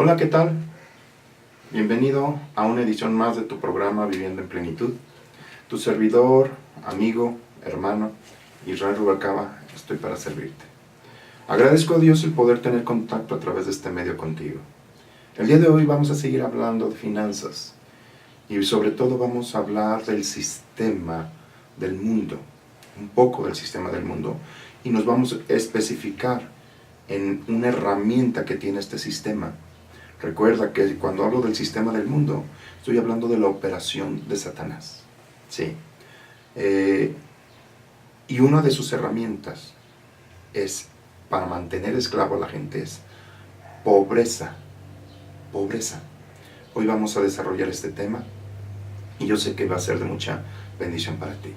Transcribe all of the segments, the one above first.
Hola, ¿qué tal? Bienvenido a una edición más de tu programa Viviendo en Plenitud. Tu servidor, amigo, hermano, Israel Rubalcaba, estoy para servirte. Agradezco a Dios el poder tener contacto a través de este medio contigo. El día de hoy vamos a seguir hablando de finanzas y sobre todo vamos a hablar del sistema del mundo, un poco del sistema del mundo, y nos vamos a especificar en una herramienta que tiene este sistema. Recuerda que cuando hablo del sistema del mundo, estoy hablando de la operación de Satanás. Sí. Y una de sus herramientas es, para mantener esclavo a la gente, es pobreza. Pobreza. Hoy vamos a desarrollar este tema y yo sé que va a ser de mucha bendición para ti.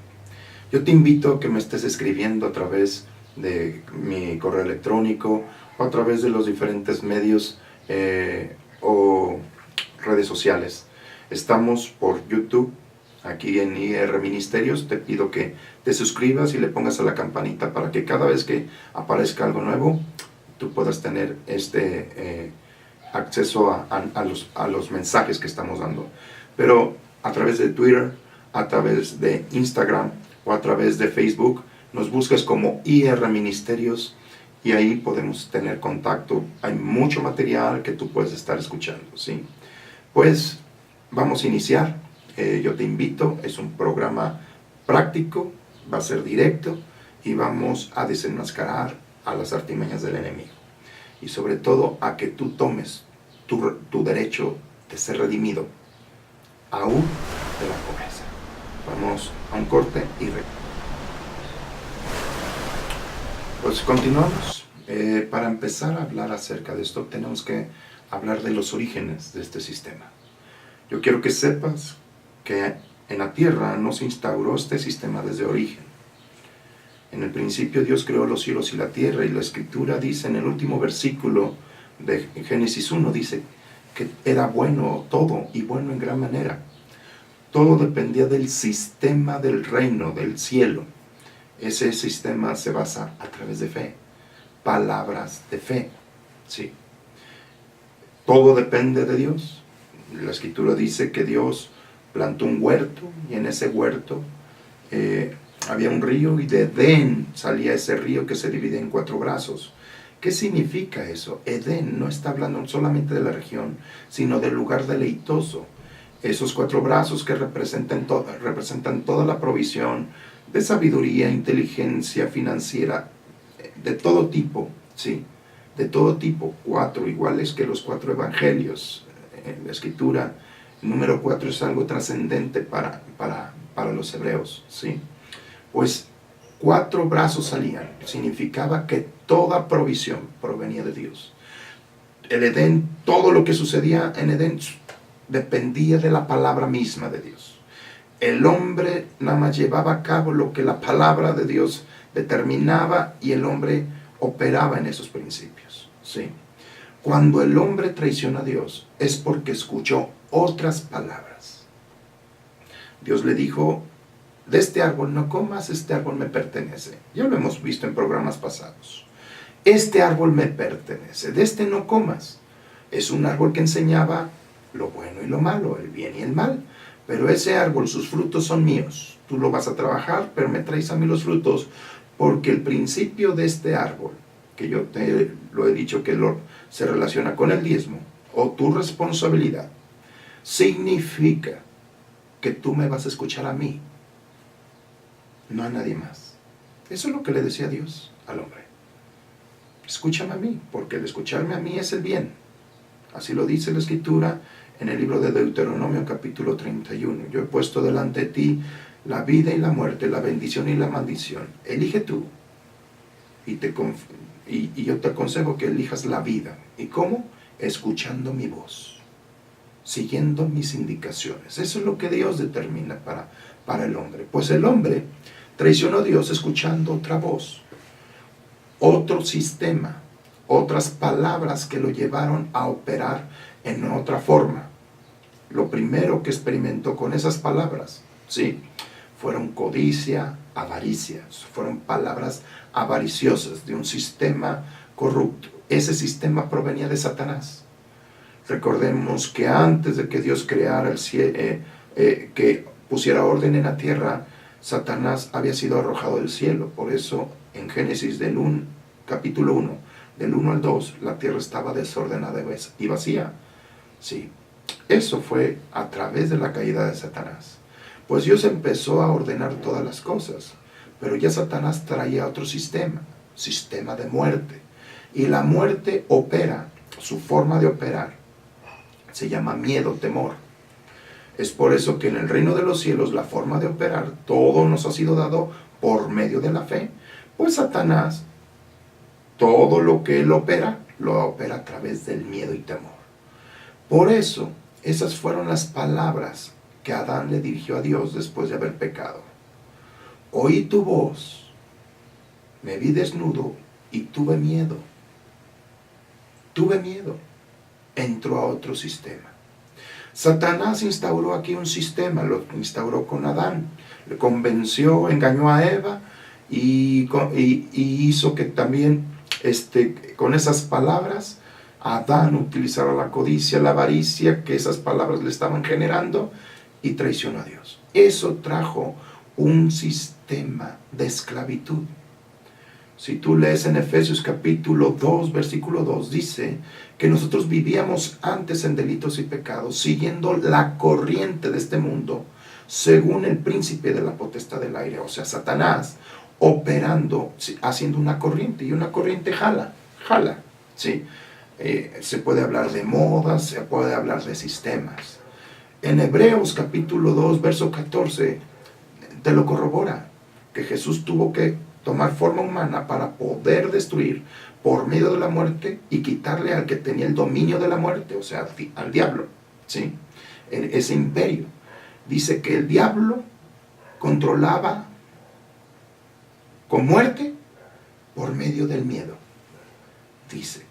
Yo te invito a que me estés escribiendo a través de mi correo electrónico o a través de los diferentes medios o redes sociales. Estamos por YouTube, aquí en IR Ministerios. Te pido que te suscribas y le pongas a la campanita para que cada vez que aparezca algo nuevo, tú puedas tener acceso a los mensajes que estamos dando. Pero a través de Twitter, a través de Instagram o a través de Facebook, nos buscas como IR Ministerios y ahí podemos tener contacto. Hay mucho material que tú puedes estar escuchando, ¿sí? Pues vamos a iniciar. Yo te invito, es un programa práctico, va a ser directo y vamos a desenmascarar a las artimañas del enemigo. Y sobre todo a que tú tomes tu derecho de ser redimido, aún de la pobreza. Vamos a un corte y regresamos. Pues continuamos. Para empezar a hablar acerca de esto, tenemos que hablar de los orígenes de este sistema. Yo quiero que sepas que en la tierra no se instauró este sistema desde origen. En el principio Dios creó los cielos y la tierra, y la Escritura dice en el último versículo de Génesis 1, dice que era bueno todo y bueno en gran manera. Todo dependía del sistema del reino, del cielo. Ese sistema se basa a través de fe, palabras de fe, sí. Todo depende de Dios. La Escritura dice que Dios plantó un huerto y en ese huerto había un río y de Edén salía ese río que se divide en 4 brazos. ¿Qué significa eso? Edén no está hablando solamente de la región, sino del lugar deleitoso. Esos 4 brazos que representan toda la provisión de sabiduría, inteligencia financiera, de todo tipo, ¿sí? De todo tipo, 4 iguales que los 4 evangelios. En la Escritura, el número 4 es algo trascendente para los hebreos, ¿sí? Pues 4 brazos salían, significaba que toda provisión provenía de Dios. El Edén, todo lo que sucedía en Edén dependía de la palabra misma de Dios. El hombre nada más llevaba a cabo lo que la palabra de Dios determinaba y el hombre operaba en esos principios, ¿sí? Cuando el hombre traiciona a Dios es porque escuchó otras palabras. Dios le dijo: de este árbol no comas, este árbol me pertenece. Ya lo hemos visto en programas pasados. Este árbol me pertenece, de este no comas. Es un árbol que enseñaba lo bueno y lo malo, el bien y el mal. Pero ese árbol, sus frutos son míos. Tú lo vas a trabajar, pero me traes a mí los frutos, porque el principio de este árbol, que yo te lo he dicho que se relaciona con el diezmo, o tu responsabilidad, significa que tú me vas a escuchar a mí, no a nadie más. Eso es lo que le decía Dios al hombre. Escúchame a mí, porque el escucharme a mí es el bien. Así lo dice la Escritura en el libro de Deuteronomio capítulo 31. Yo he puesto delante de ti la vida y la muerte, la bendición y la maldición. Elige tú. Y yo te aconsejo que elijas la vida. ¿Y cómo? Escuchando mi voz, siguiendo mis indicaciones. Eso es lo que Dios determina para el hombre. Pues el hombre traicionó a Dios escuchando otra voz, otro sistema, otras palabras que lo llevaron a operar en otra forma. Lo primero que experimentó con esas palabras, sí, fueron codicia, avaricia. Fueron palabras avariciosas de un sistema corrupto. Ese sistema provenía de Satanás. Recordemos que antes de que Dios creara el cielo, que pusiera orden en la tierra, Satanás había sido arrojado del cielo. Por eso en Génesis capítulo 1, del 1 al 2, la tierra estaba desordenada y vacía. Sí, eso fue a través de la caída de Satanás. Pues Dios empezó a ordenar todas las cosas, pero ya Satanás traía otro sistema de muerte. Y la muerte opera, su forma de operar se llama miedo, temor. Es por eso que en el reino de los cielos la forma de operar, todo nos ha sido dado por medio de la fe. Pues Satanás, todo lo que él opera, lo opera a través del miedo y temor. Por eso, esas fueron las palabras que Adán le dirigió a Dios después de haber pecado. Oí tu voz, me vi desnudo y tuve miedo. Tuve miedo. Entró a otro sistema. Satanás instauró aquí un sistema, lo instauró con Adán, le convenció, engañó a Eva y hizo que también con esas palabras Adán utilizara la codicia, la avaricia que esas palabras le estaban generando y traicionó a Dios. Eso trajo un sistema de esclavitud. Si tú lees en Efesios capítulo 2, versículo 2, dice que nosotros vivíamos antes en delitos y pecados, siguiendo la corriente de este mundo, según el príncipe de la potestad del aire, o sea, Satanás, operando, haciendo una corriente, y una corriente jala, ¿sí? Se puede hablar de modas, se puede hablar de sistemas. En Hebreos capítulo 2, verso 14, te lo corrobora, que Jesús tuvo que tomar forma humana para poder destruir por medio de la muerte y quitarle al que tenía el dominio de la muerte, o sea, al diablo, ¿sí? Ese imperio. Dice que el diablo controlaba con muerte por medio del miedo. Dice,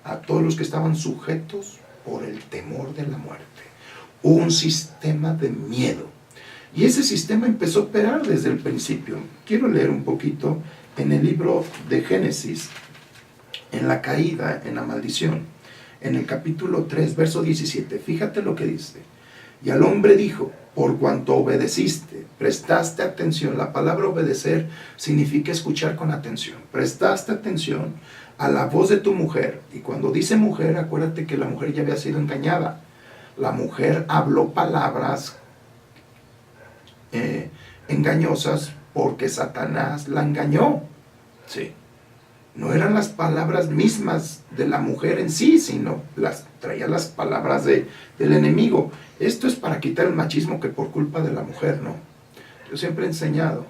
a todos los que estaban sujetos por el temor de la muerte. Un sistema de miedo. Y ese sistema empezó a operar desde el principio. Quiero leer un poquito en el libro de Génesis, en la caída, en la maldición, en el capítulo 3, verso 17. Fíjate lo que dice. Y al hombre dijo, por cuanto obedeciste, prestaste atención. La palabra obedecer significa escuchar con atención. Prestaste atención a la voz de tu mujer. Y cuando dice mujer, acuérdate que la mujer ya había sido engañada. La mujer habló palabras engañosas porque Satanás la engañó. Sí. No eran las palabras mismas de la mujer en sí, sino traía las palabras del enemigo. Esto es para quitar el machismo que por culpa de la mujer, ¿no? Yo siempre he enseñado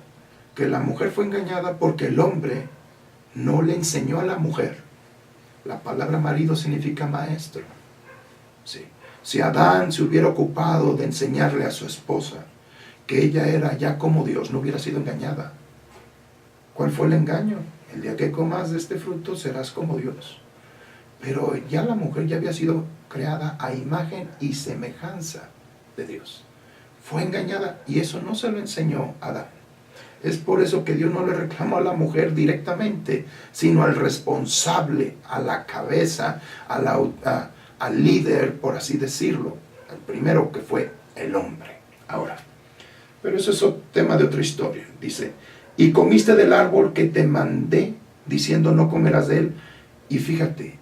que la mujer fue engañada porque el hombre no le enseñó a la mujer. La palabra marido significa maestro. Sí. Si Adán se hubiera ocupado de enseñarle a su esposa que ella era ya como Dios, no hubiera sido engañada. ¿Cuál fue el engaño? El día que comas de este fruto serás como Dios. Pero ya la mujer ya había sido creada a imagen y semejanza de Dios. Fue engañada y eso no se lo enseñó a Adán. Es por eso que Dios no le reclamó a la mujer directamente, sino al responsable, a la cabeza, al líder, por así decirlo. El primero que fue el hombre. Ahora, pero eso es otro tema de otra historia. Dice, y comiste del árbol que te mandé, diciendo no comerás de él. Y fíjate,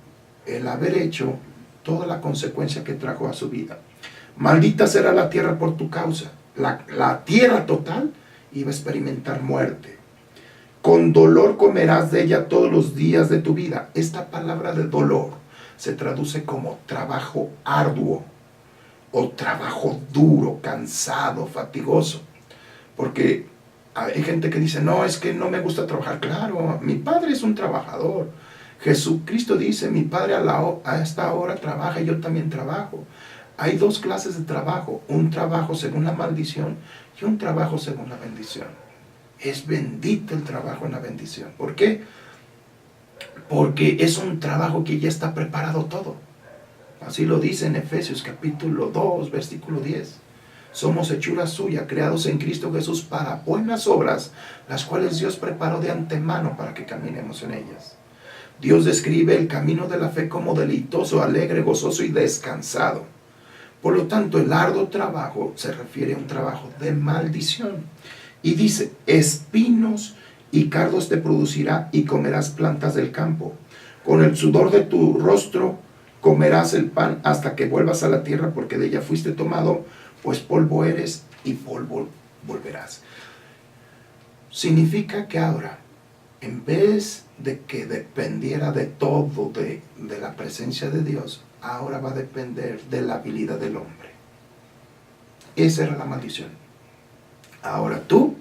el haber hecho toda la consecuencia que trajo a su vida. Maldita será la tierra por tu causa. La tierra total iba a experimentar muerte. Con dolor comerás de ella todos los días de tu vida. Esta palabra de dolor se traduce como trabajo arduo o trabajo duro, cansado, fatigoso. Porque hay gente que dice, no, es que no me gusta trabajar. Claro, mi padre es un trabajador. Jesucristo dice, mi padre a esta hora trabaja y yo también trabajo. Hay dos clases de trabajo, un trabajo según la maldición y un trabajo según la bendición. Es bendito el trabajo en la bendición. ¿Por qué? Porque es un trabajo que ya está preparado todo. Así lo dice en Efesios capítulo 2, versículo 10. Somos hechura suya, creados en Cristo Jesús para buenas obras, las cuales Dios preparó de antemano para que caminemos en ellas. Dios describe el camino de la fe como deleitoso, alegre, gozoso y descansado. Por lo tanto, el arduo trabajo se refiere a un trabajo de maldición. Y dice, espinos y cardos te producirá y comerás plantas del campo. Con el sudor de tu rostro comerás el pan hasta que vuelvas a la tierra, porque de ella fuiste tomado, pues polvo eres y polvo volverás. Significa que ahora, en vez de que dependiera de todo de la presencia de Dios, ahora va a depender de la habilidad del hombre. Esa era la maldición. Ahora tú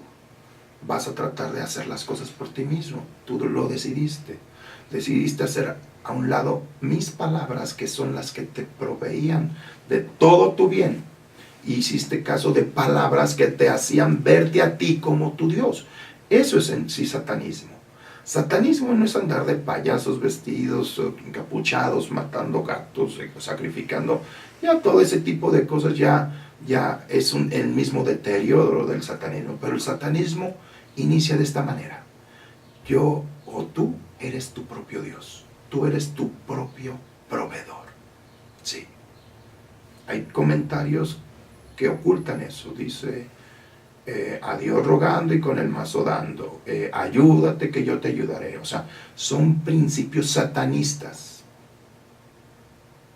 vas a tratar de hacer las cosas por ti mismo. Tú lo decidiste. Decidiste hacer a un lado mis palabras, que son las que te proveían de todo tu bien. Y hiciste caso de palabras que te hacían verte a ti como tu Dios. Eso es en sí satanismo. Satanismo no es andar de payasos vestidos, encapuchados, matando gatos, sacrificando. Ya todo ese tipo de cosas ya es el mismo deterioro del satanismo. Pero el satanismo inicia de esta manera. Yo o tú eres tu propio Dios. Tú eres tu propio proveedor. Sí. Hay comentarios que ocultan eso. Dice, a Dios rogando y con el mazo dando. Ayúdate que yo te ayudaré. O sea, son principios satanistas.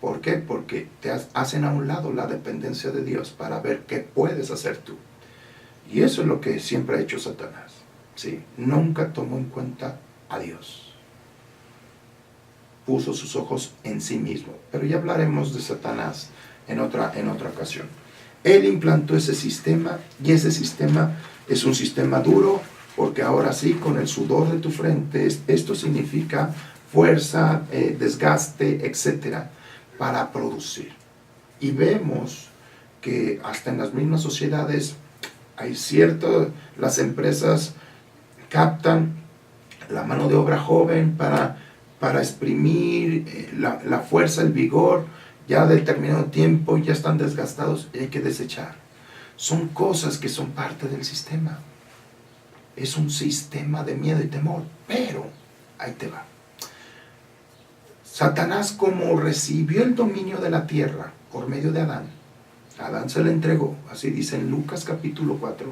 ¿Por qué? Porque te hacen a un lado la dependencia de Dios para ver qué puedes hacer tú. Y eso es lo que siempre ha hecho Satanás. ¿Sí? Nunca tomó en cuenta a Dios. Puso sus ojos en sí mismo. Pero ya hablaremos de Satanás en otra ocasión. Él implantó ese sistema, y ese sistema es un sistema duro, porque ahora sí, con el sudor de tu frente, esto significa fuerza, desgaste, etcétera, para producir. Y vemos que hasta en las mismas sociedades hay las empresas captan la mano de obra joven para exprimir la fuerza, el vigor. Ya de determinado tiempo ya están desgastados y hay que desechar. Son cosas que son parte del sistema. Es un sistema de miedo y temor, pero ahí te va. Satanás, como recibió el dominio de la tierra por medio de Adán, Adán se le entregó, así dice en Lucas capítulo 4,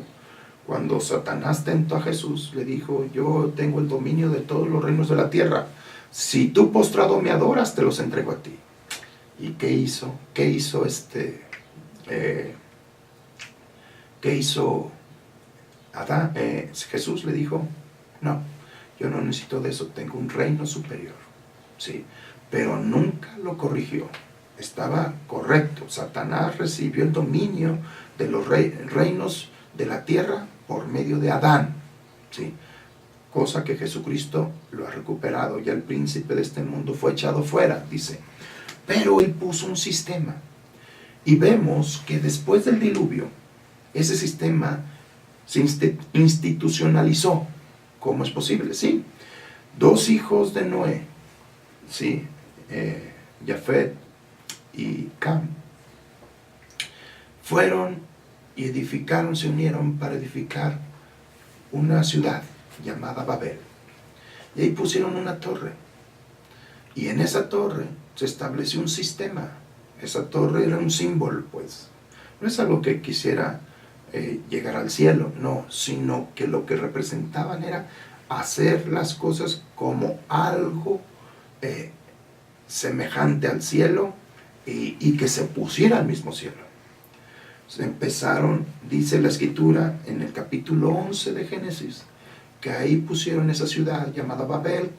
cuando Satanás tentó a Jesús, le dijo, yo tengo el dominio de todos los reinos de la tierra. Si tú postrado me adoras, te los entrego a ti. ¿Y qué hizo? ¿Qué hizo Adán? Jesús le dijo, no, yo no necesito de eso, tengo un reino superior. Sí, pero nunca lo corrigió. Estaba correcto. Satanás recibió el dominio de los reinos de la tierra por medio de Adán. Sí, cosa que Jesucristo lo ha recuperado. Ya el príncipe de este mundo fue echado fuera, dice. Pero él puso un sistema. Y vemos que después del diluvio, ese sistema se institucionalizó. ¿Cómo es posible? Sí. 2 hijos de Noé, sí, Jafet y Cam, fueron y edificaron, se unieron para edificar una ciudad llamada Babel. Y ahí pusieron una torre. Y en esa torre se estableció un sistema. Esa torre era un símbolo, pues. No es algo que quisiera llegar al cielo, no, sino que lo que representaban era hacer las cosas como algo semejante al cielo y que se pusiera al mismo cielo. Se empezaron, dice la escritura en el capítulo 11 de Génesis, que ahí pusieron esa ciudad llamada Babel.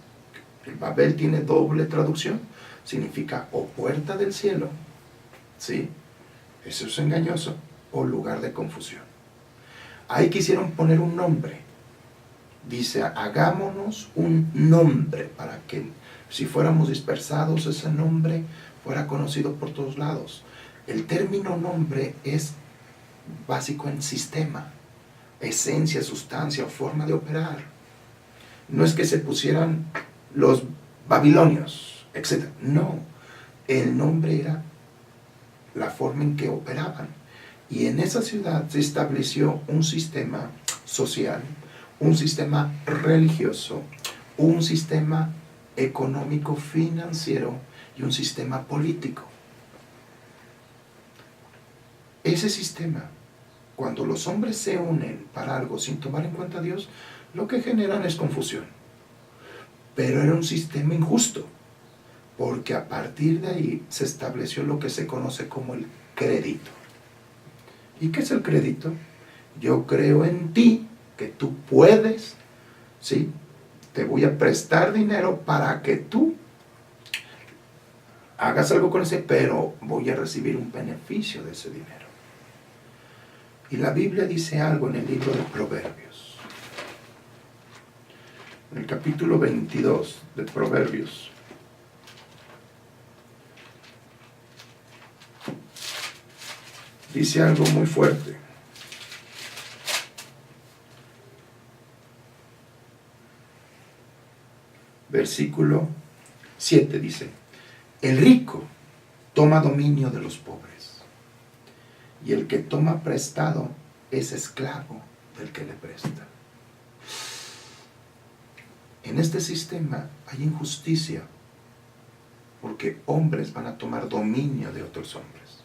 El Babel tiene doble traducción, significa o puerta del cielo, ¿sí? Eso es engañoso, o lugar de confusión. Ahí quisieron poner un nombre. Dice, hagámonos un nombre para que si fuéramos dispersados, ese nombre fuera conocido por todos lados. El término nombre es básico en sistema, esencia, sustancia o forma de operar. No es que se pusieran los babilonios, etc. No, el nombre era la forma en que operaban. Y en esa ciudad se estableció un sistema social, un sistema religioso, un sistema económico, financiero y un sistema político. Ese sistema, cuando los hombres se unen para algo sin tomar en cuenta a Dios, lo que generan es confusión. Pero era un sistema injusto, porque a partir de ahí se estableció lo que se conoce como el crédito. ¿Y qué es el crédito? Yo creo en ti, que tú puedes, ¿sí? Te voy a prestar dinero para que tú hagas algo con ese, pero voy a recibir un beneficio de ese dinero. Y la Biblia dice algo en el libro de Proverbios. En el capítulo 22 de Proverbios. Dice algo muy fuerte. Versículo 7 dice: el rico toma dominio de los pobres, y el que toma prestado es esclavo del que le presta. En este sistema hay injusticia, porque hombres van a tomar dominio de otros hombres.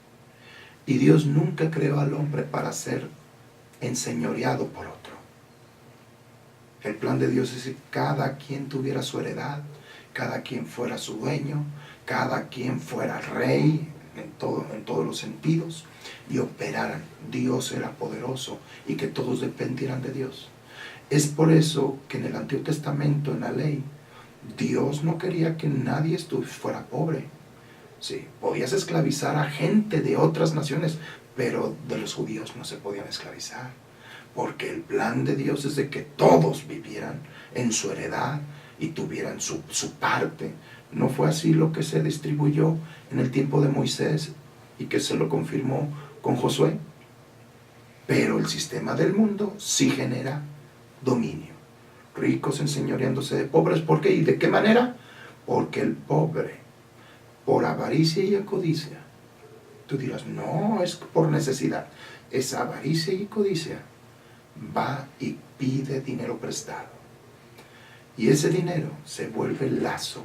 Y Dios nunca creó al hombre para ser enseñoreado por otro. El plan de Dios es que cada quien tuviera su heredad, cada quien fuera su dueño, cada quien fuera rey en todos los sentidos, y operaran. Dios era poderoso y que todos dependieran de Dios. Es por eso que en el Antiguo Testamento, en la ley, Dios no quería que nadie fuera pobre. Sí, podías esclavizar a gente de otras naciones, pero de los judíos no se podían esclavizar, porque el plan de Dios es de que todos vivieran en su heredad y tuvieran su parte. ¿No fue así lo que se distribuyó en el tiempo de Moisés y que se lo confirmó con Josué? Pero el sistema del mundo sí genera dominio. Ricos enseñoreándose de pobres. ¿Por qué? ¿Y de qué manera? Porque el pobre, por avaricia y codicia, tú dirás, no, es por necesidad. Esa avaricia y codicia va y pide dinero prestado. Y ese dinero se vuelve lazo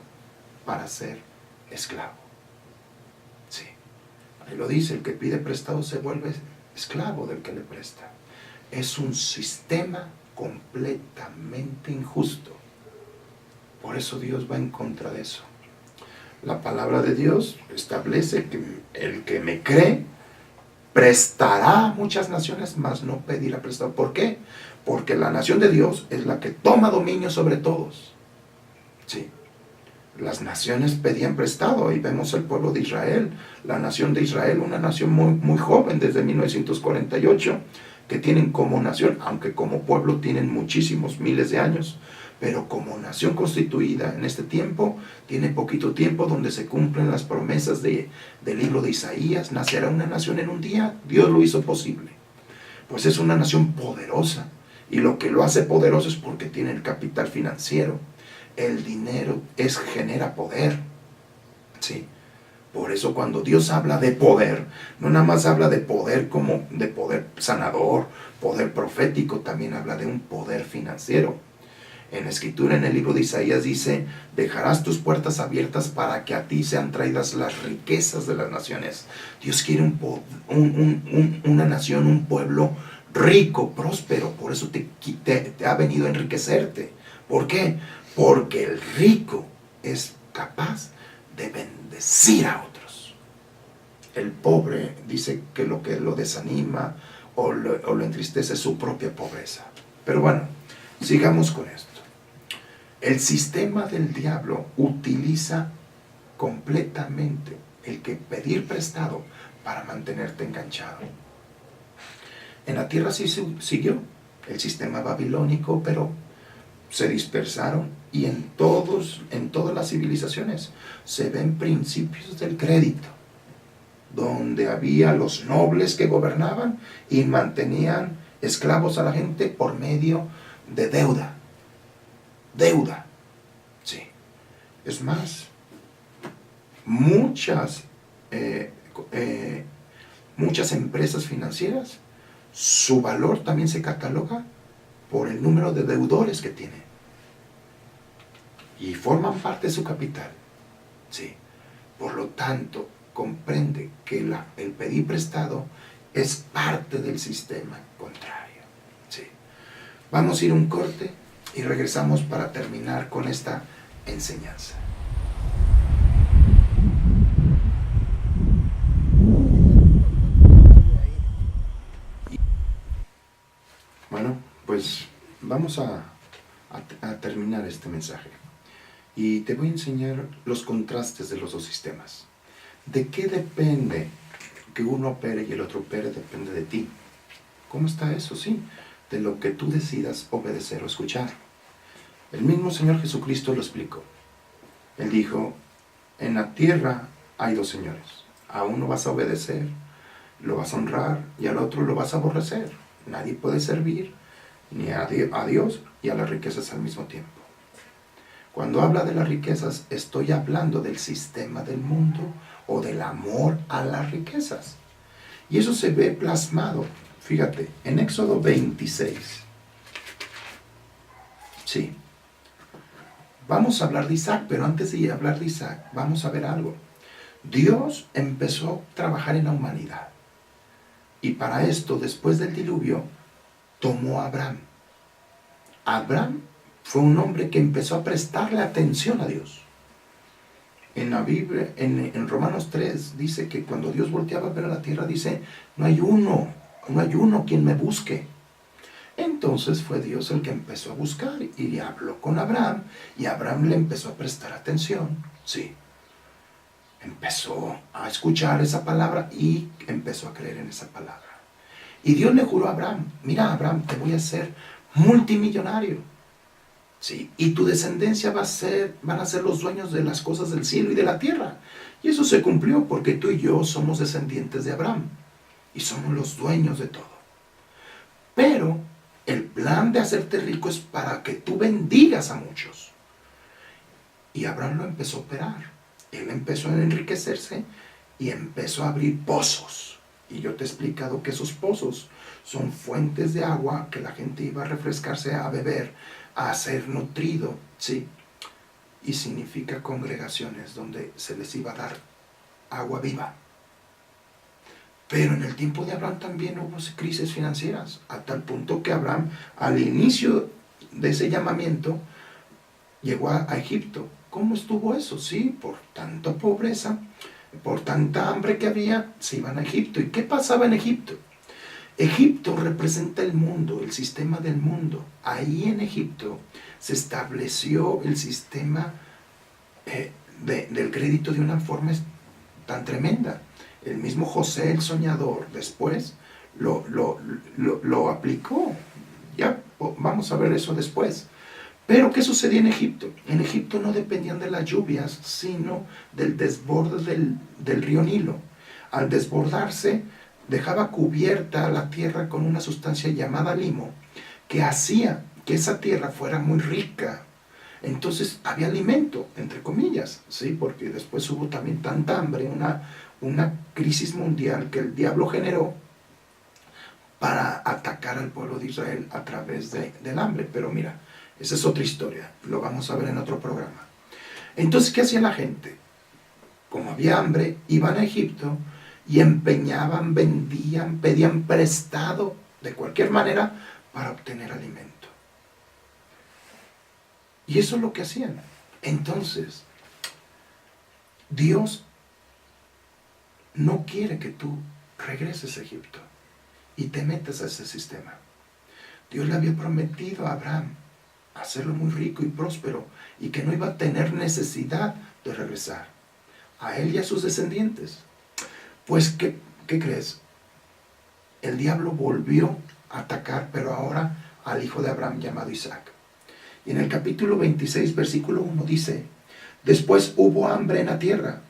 para ser esclavo. Sí, ahí lo dice, el que pide prestado se vuelve esclavo del que le presta. Es un sistema completamente injusto. Por eso Dios va en contra de eso. La palabra de Dios establece que el que me cree prestará a muchas naciones, mas no pedirá prestado. ¿Por qué? Porque la nación de Dios es la que toma dominio sobre todos. Sí. Las naciones pedían prestado, y vemos el pueblo de Israel, la nación de Israel, una nación muy, muy joven, desde 1948, que tienen como nación, aunque como pueblo tienen muchísimos miles de años, pero como nación constituida en este tiempo, tiene poquito tiempo, donde se cumplen las promesas del libro de Isaías. Nacerá una nación en un día, Dios lo hizo posible. Pues es una nación poderosa, y lo que lo hace poderoso es porque tiene el capital financiero. El dinero genera poder. Sí. Por eso cuando Dios habla de poder, no nada más habla de poder como de poder sanador, poder profético, también habla de un poder financiero. En la escritura, en el libro de Isaías dice: dejarás tus puertas abiertas para que a ti sean traídas las riquezas de las naciones. Dios quiere una nación, un pueblo rico, próspero. Por eso te ha venido a enriquecerte. ¿Por qué? Porque el rico es capaz de bendecir a otros. El pobre dice que lo desanima o lo entristece es su propia pobreza. Pero bueno, sigamos con esto. El sistema del diablo utiliza completamente el que pedir prestado para mantenerte enganchado. En la tierra sí siguió el sistema babilónico, pero se dispersaron, y en todas las civilizaciones se ven principios del crédito, donde había los nobles que gobernaban y mantenían esclavos a la gente por medio de deuda. Sí. Es más, muchas empresas financieras, su valor también se cataloga por el número de deudores que tienen. y forman parte de su capital. Sí. Por lo tanto, comprende que el pedir prestado es parte del sistema contrario. Sí. Vamos a ir a un corte y regresamos para terminar con esta enseñanza. Bueno, pues vamos a terminar este mensaje. Y te voy a enseñar los contrastes de los dos sistemas. ¿De qué depende que uno opere y el otro opere? Depende de ti. ¿Cómo está eso? Sí, de lo que tú decidas obedecer o escuchar. El mismo Señor Jesucristo lo explicó. Él dijo, en la tierra hay dos señores. A uno vas a obedecer, lo vas a honrar, y al otro lo vas a aborrecer. Nadie puede servir ni a Dios y a las riquezas al mismo tiempo. Cuando habla de las riquezas, estoy hablando del sistema del mundo o del amor a las riquezas. Y eso se ve plasmado, fíjate, en Éxodo 26. Sí. Vamos a hablar de Isaac, pero antes de hablar de Isaac, vamos a ver algo. Dios empezó a trabajar en la humanidad. Y para esto, después del diluvio, tomó a Abraham. Abraham fue un hombre que empezó a prestarle atención a Dios. En la Biblia, en Romanos 3, dice que cuando Dios volteaba a ver a la tierra, dice, no hay uno quien me busque. Entonces fue Dios el que empezó a buscar y le habló con Abraham, y Abraham le empezó a prestar atención. Sí. Empezó a escuchar esa palabra y empezó a creer en esa palabra. Y Dios le juró a Abraham, mira Abraham, te voy a hacer multimillonario. Sí, y tu descendencia van a ser los dueños de las cosas del cielo y de la tierra. Y eso se cumplió porque tú y yo somos descendientes de Abraham y somos los dueños de todo. Pero el plan de hacerte rico es para que tú bendigas a muchos. Y Abraham lo empezó a operar. Él empezó a enriquecerse y empezó a abrir pozos. Y yo te he explicado que esos pozos son fuentes de agua que la gente iba a refrescarse, a beber, a ser nutrido, ¿sí? Y significa congregaciones donde se les iba a dar agua viva. Pero en el tiempo de Abraham también hubo crisis financieras, a tal punto que Abraham, al inicio de ese llamamiento, llegó a Egipto. ¿Cómo estuvo eso? Sí, por tanta pobreza, por tanta hambre que había, se iban a Egipto. ¿Y qué pasaba en Egipto? Egipto representa el mundo, el sistema del mundo. Ahí en Egipto se estableció el sistema del crédito de una forma tan tremenda. El mismo José el soñador después lo aplicó. Ya vamos a ver eso después. Pero ¿qué sucedía en Egipto? En Egipto no dependían de las lluvias, sino del desborde del río Nilo. Al desbordarse, dejaba cubierta la tierra con una sustancia llamada limo, que hacía que esa tierra fuera muy rica. Entonces había alimento, entre comillas, ¿sí? Porque después hubo también tanta hambre, una crisis mundial que el diablo generó para atacar al pueblo de Israel a través del hambre. Pero mira, esa es otra historia, lo vamos a ver en otro programa. Entonces, ¿qué hacía la gente? Como había hambre, iban a Egipto y empeñaban, vendían, pedían prestado de cualquier manera para obtener alimento. Y eso es lo que hacían. Entonces, Dios no quiere que tú regreses a Egipto y te metas a ese sistema. Dios le había prometido a Abraham hacerlo muy rico y próspero y que no iba a tener necesidad de regresar a él y a sus descendientes. Pues, ¿qué crees? El diablo volvió a atacar, pero ahora al hijo de Abraham llamado Isaac. Y en el capítulo 26, versículo 1 dice, después hubo hambre en la tierra,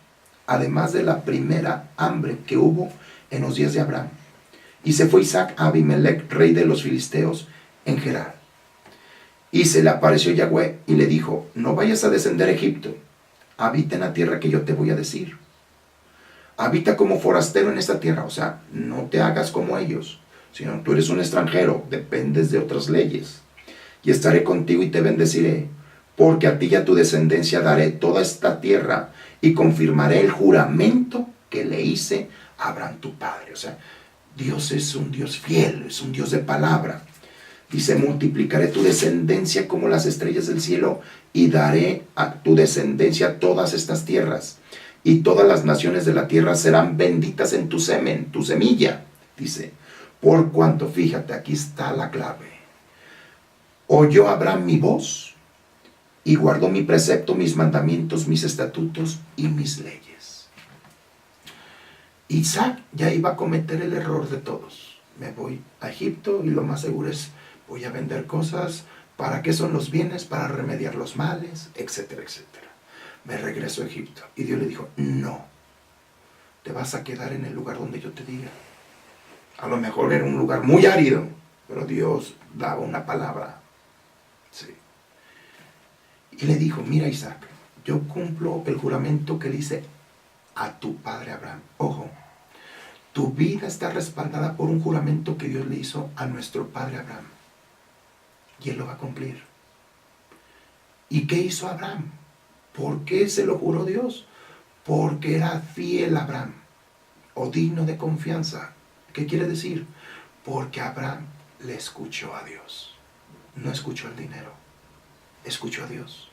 además de la primera hambre que hubo en los días de Abraham. Y se fue Isaac a Abimelech, rey de los filisteos, en Gerar. Y se le apareció Yahweh y le dijo, no vayas a descender a Egipto, habita en la tierra que yo te voy a decir. Habita como forastero en esta tierra, o sea, no te hagas como ellos, sino tú eres un extranjero, dependes de otras leyes. Y estaré contigo y te bendeciré, porque a ti y a tu descendencia daré toda esta tierra y confirmaré el juramento que le hice a Abraham tu padre. O sea, Dios es un Dios fiel, es un Dios de palabra. Dice, multiplicaré tu descendencia como las estrellas del cielo y daré a tu descendencia todas estas tierras. Y todas las naciones de la tierra serán benditas en tu semen, tu semilla. Dice, por cuanto, fíjate, aquí está la clave. Oyó Abraham mi voz y guardó mi precepto, mis mandamientos, mis estatutos y mis leyes. Isaac ya iba a cometer el error de todos. Me voy a Egipto y lo más seguro es, voy a vender cosas. ¿Para qué son los bienes? Para remediar los males, etcétera, etcétera. Me regreso a Egipto. Y Dios le dijo, no, te vas a quedar en el lugar donde yo te diga. A lo mejor era un lugar muy árido, pero Dios daba una palabra. Sí. Y le dijo, mira Isaac, yo cumplo el juramento que le hice a tu padre Abraham. Ojo, tu vida está respaldada por un juramento que Dios le hizo a nuestro padre Abraham. Y él lo va a cumplir. ¿Y qué hizo Abraham? ¿Por qué se lo juró Dios? Porque era fiel Abraham, o digno de confianza. ¿Qué quiere decir? Porque Abraham le escuchó a Dios. No escuchó el dinero, escuchó a Dios.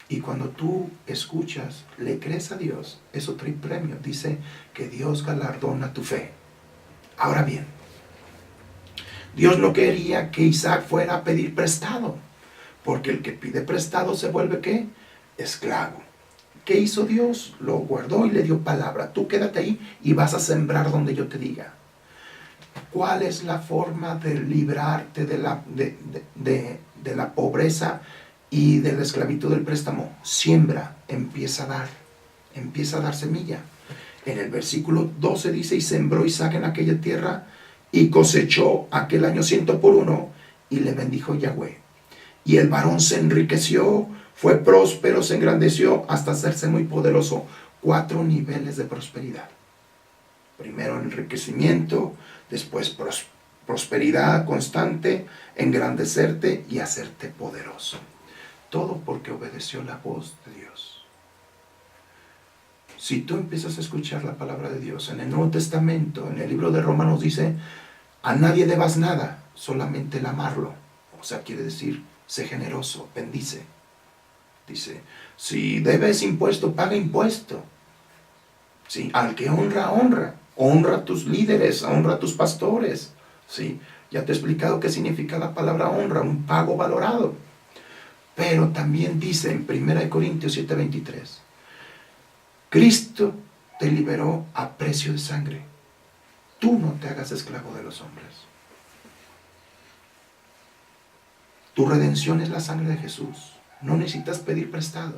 Y cuando tú escuchas, le crees a Dios, eso trae premio. Dice que Dios galardona tu fe. Ahora bien, Dios no quería que Isaac fuera a pedir prestado, porque el que pide prestado se vuelve ¿qué? Esclavo. ¿Qué hizo Dios? Lo guardó y le dio palabra. Tú quédate ahí y vas a sembrar donde yo te diga. ¿Cuál es la forma de librarte de la pobreza y de la esclavitud del préstamo? Siembra, empieza a dar semilla. En el versículo 12 dice, y sembró Isaac en aquella tierra y cosechó aquel año 100 por 1 y le bendijo Yahweh. Y el varón se enriqueció, fue próspero, se engrandeció hasta hacerse muy poderoso. 4 niveles de prosperidad. Primero enriquecimiento, después prosperidad constante, engrandecerte y hacerte poderoso. Todo porque obedeció la voz de Dios. Si tú empiezas a escuchar la palabra de Dios, en el Nuevo Testamento, en el libro de Romanos dice, a nadie debas nada, solamente el amarlo. O sea, quiere decir, sé generoso, bendice. Dice, si debes impuesto, paga impuesto. ¿Sí? Al que honra, honra. Honra a tus líderes, honra a tus pastores. ¿Sí? Ya te he explicado qué significa la palabra honra, un pago valorado. Pero también dice en 1 Corintios 7:23, Cristo te liberó a precio de sangre. Tú no te hagas esclavo de los hombres. Tu redención es la sangre de Jesús. No necesitas pedir prestado.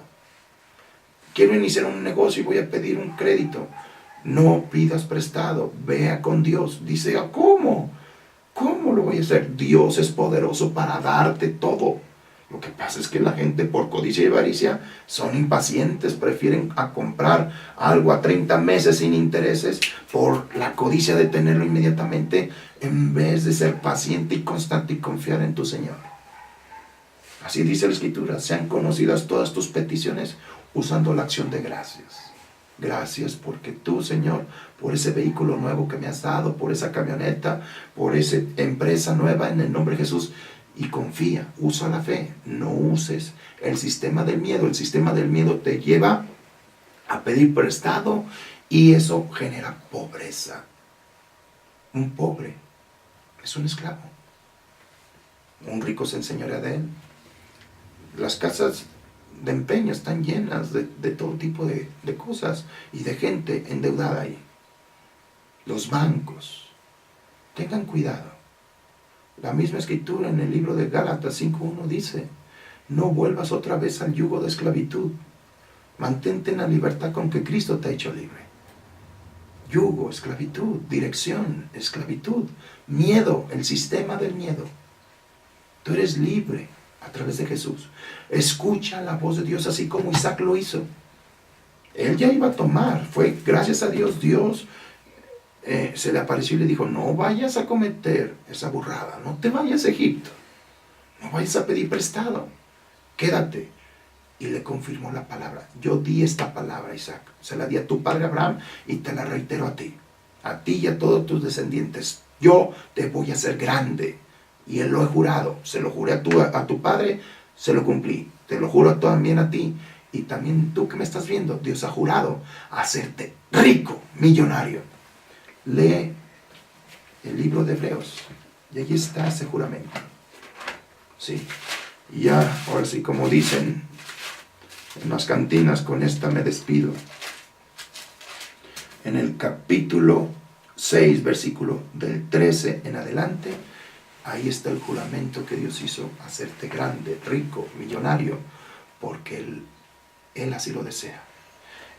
Quiero iniciar un negocio y voy a pedir un crédito. No pidas prestado. Vea con Dios. Dice, ¿cómo? ¿Cómo lo voy a hacer? Dios es poderoso para darte todo. Lo que pasa es que la gente por codicia y avaricia son impacientes. Prefieren a comprar algo a 30 meses sin intereses por la codicia de tenerlo inmediatamente en vez de ser paciente y constante y confiar en tu Señor. Así dice la Escritura, sean conocidas todas tus peticiones usando la acción de gracias. Gracias porque tú, Señor, por ese vehículo nuevo que me has dado, por esa camioneta, por esa empresa nueva en el nombre de Jesús. Y confía, usa la fe, no uses el sistema del miedo. El sistema del miedo te lleva a pedir prestado y eso genera pobreza. Un pobre es un esclavo. Un rico se enseñorea de él. Las casas de empeño están llenas de todo tipo de cosas y de gente endeudada ahí. Los bancos, tengan cuidado. La misma Escritura en el libro de Gálatas 5:1 dice, no vuelvas otra vez al yugo de esclavitud. Mantente en la libertad con que Cristo te ha hecho libre. Yugo, esclavitud, dirección, esclavitud, miedo, el sistema del miedo. Tú eres libre a través de Jesús. Escucha la voz de Dios así como Isaac lo hizo. Él ya iba a tomar. Fue gracias a Dios, se le apareció y le dijo, no vayas a cometer esa burrada. No te vayas a Egipto. No vayas a pedir prestado. quédate. Y le confirmó la palabra. Yo di esta palabra, Isaac. Se la di a tu padre Abraham y te la reitero a ti. A ti y a todos tus descendientes. Yo te voy a hacer grande. Y él lo he jurado. Se lo juré a tu padre, se lo cumplí. Te lo juro también a ti. Y también tú que me estás viendo, Dios ha jurado hacerte rico, millonario. Lee el libro de Hebreos. Y allí está ese juramento. Sí. Y ya, ahora sí, como dicen en las cantinas, con esta me despido. En el capítulo 6, versículo del 13 en adelante, ahí está el juramento que Dios hizo, hacerte grande, rico, millonario, porque Él así lo desea.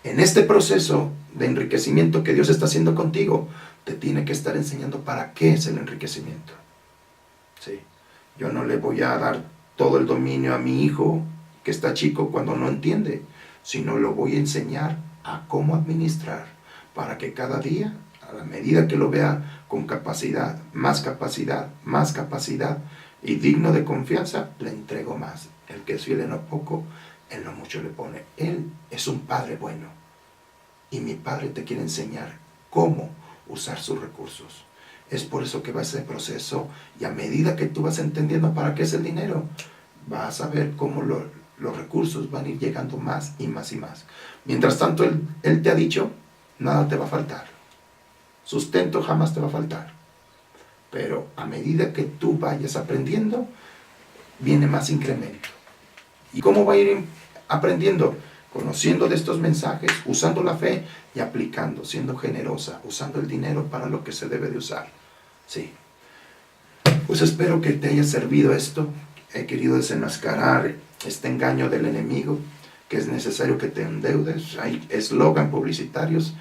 En este proceso de enriquecimiento que Dios está haciendo contigo, te tiene que estar enseñando para qué es el enriquecimiento. Sí. Yo no le voy a dar todo el dominio a mi hijo que está chico cuando no entiende, sino lo voy a enseñar a cómo administrar para que cada día, a la medida que lo vea con capacidad y digno de confianza, le entrego más. El que es fiel en lo poco, en lo mucho le pone. Él es un padre bueno y mi padre te quiere enseñar cómo usar sus recursos. Es por eso que va ese proceso, y a medida que tú vas entendiendo para qué es el dinero, vas a ver cómo los recursos van a ir llegando más y más y más. Mientras tanto, él te ha dicho, nada te va a faltar. Sustento jamás te va a faltar. Pero a medida que tú vayas aprendiendo, viene más incremento. ¿Y cómo va a ir aprendiendo? Conociendo de estos mensajes, usando la fe y aplicando, siendo generosa, usando el dinero para lo que se debe de usar. Sí. Pues espero que te haya servido esto. He querido desenmascarar este engaño del enemigo, que es necesario que te endeudes. Hay eslogan publicitarios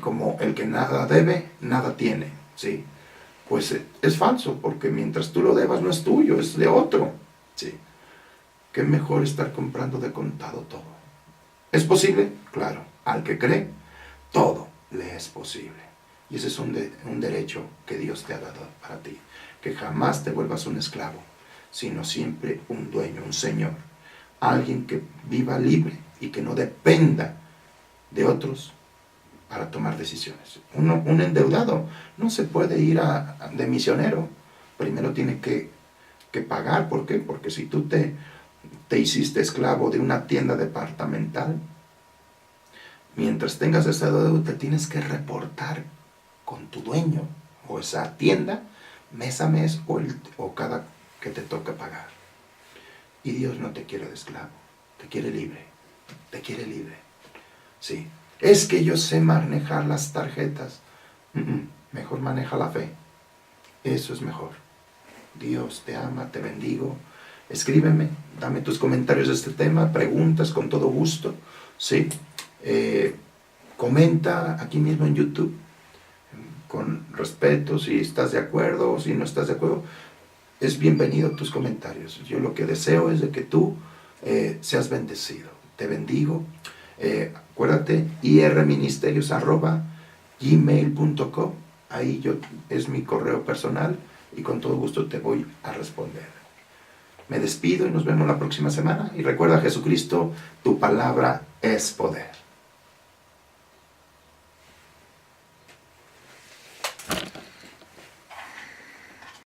como el que nada debe, nada tiene. Sí. Pues es falso, porque mientras tú lo debas no es tuyo, es de otro. Sí. Qué mejor estar comprando de contado todo. ¿Es posible? Claro. Al que cree, todo le es posible. Y ese es un derecho que Dios te ha dado para ti. Que jamás te vuelvas un esclavo, sino siempre un dueño, un señor. Alguien que viva libre y que no dependa de otros para tomar decisiones. Un endeudado no se puede ir de misionero. Primero tiene que pagar. ¿Por qué? Porque si tú te hiciste esclavo de una tienda departamental, mientras tengas esa deuda, te tienes que reportar con tu dueño o esa tienda mes a mes o cada que te toca pagar. Y Dios no te quiere de esclavo, te quiere libre, te quiere libre. Sí, es que yo sé manejar las tarjetas. Mejor maneja la fe, eso es mejor. Dios te ama, te bendigo. Escríbeme, dame tus comentarios de este tema, preguntas con todo gusto. Sí, comenta aquí mismo en YouTube con respeto, si estás de acuerdo o si no estás de acuerdo. Es bienvenido tus comentarios. Yo lo que deseo es de que tú seas bendecido. Te bendigo. Acuérdate, irministerios@gmail.com. Ahí es mi correo personal y con todo gusto te voy a responder. Me despido y nos vemos la próxima semana. Y recuerda, Jesucristo, tu palabra es poder.